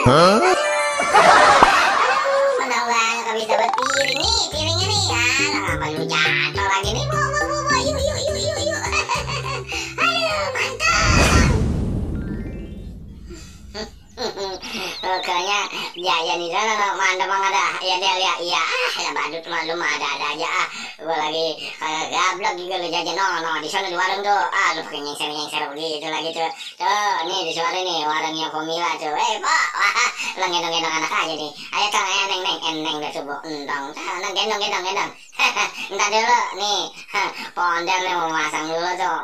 Menang banget habis dapat piring nih, piringnya nih. Kenapa lu jatuh lagi nih? Bawa, yuk, yuk, yuk, yuk, yuk. Aduh, mantap. Kayaknya jaya nih sana, mantap banget dah. Iya dia lihat, iya. Ya badut maklum ada aja. Gua lagi gablok juga lu jajan. No, di sana di warung tuh. Lu pakai nyengser begitu lagi tuh. Tuh, nih di sana nih warungnya Komila tuh. Pak, lu gendong-gendong anak aja nih. Ayo Kang, neng udah subuh endong. Sana gendong. Entar dulu nih. Pondel nih mau masang dulu tuh.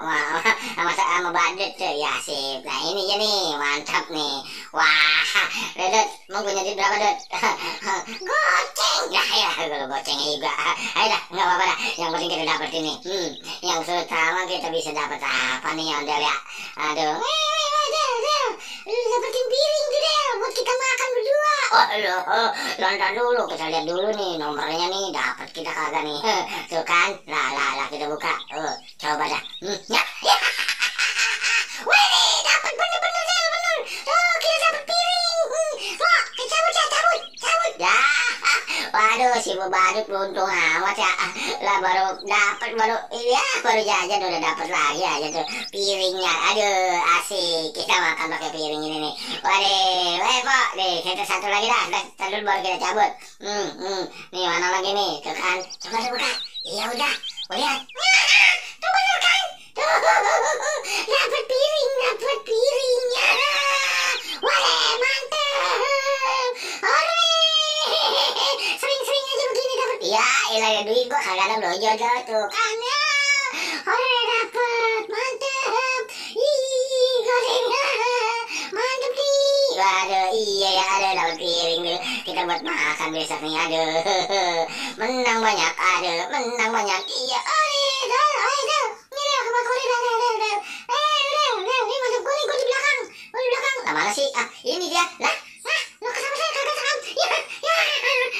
Masak sama badut tuh. Ya sip. Nah ini ya nih, mantap nih. Wah, Dut, mau punya duit berapa Dut? Goceng, ya, kalau goceng juga. Ayo dah, nggak apa-apa dah. Yang penting kita dapat ini. Yang terutama kita bisa dapat apa nih ya Ondel ya? Aduh, lu dapetin piring tuh deh, buat kita makan berdua. Oh lo, lontar dulu, kita lihat dulu nih nomornya nih, dapat kita kagak nih? Tuh kan, lah kita buka. Coba dah. Ya. Wih, dapat bener-bener. Kita dapat piring. Cabut. Ya. Waduh, si badut beruntung amat ya. Lah baru jajan udah dapat lagi aja tuh piringnya. Aduh, asik. Kita makan pakai piring ini nih. Waduh, Pak. Nih, kita satu lagi dah. Dulu baru kita cabut. Nih, mana lagi nih? Tuh kan. Coba buka. Iya udah. Lihat. Tuh bener kan? Tuh. Dapat piringnya. Waduh, mantap. Sering aja begini dapat. Ya, elah ya duit gua kagak ada blojo tuh kan ya. Dapet, mantap. Ih, gorengnya mantap nih. Waduh, iya ya ada dapat piring dulu. Kita buat makan besok nih. Aduh, menang banyak. Iya, aduh. Ini sama kori dah. Ini mantap gua di belakang. Lah mana sih? Ini dia. Lah, lo kesana saya kagak sakam.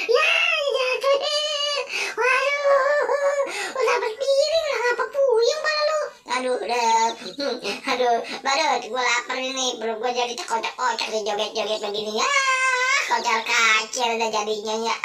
Ya, jatuh. Waduh, dapat piring lah, ngapa puyeng pala lu? Aduh, badut, gue lapar ini, perut gue jadi kocak-kocak, joget-joget begini ya, kocar kacir udah jadinya ya.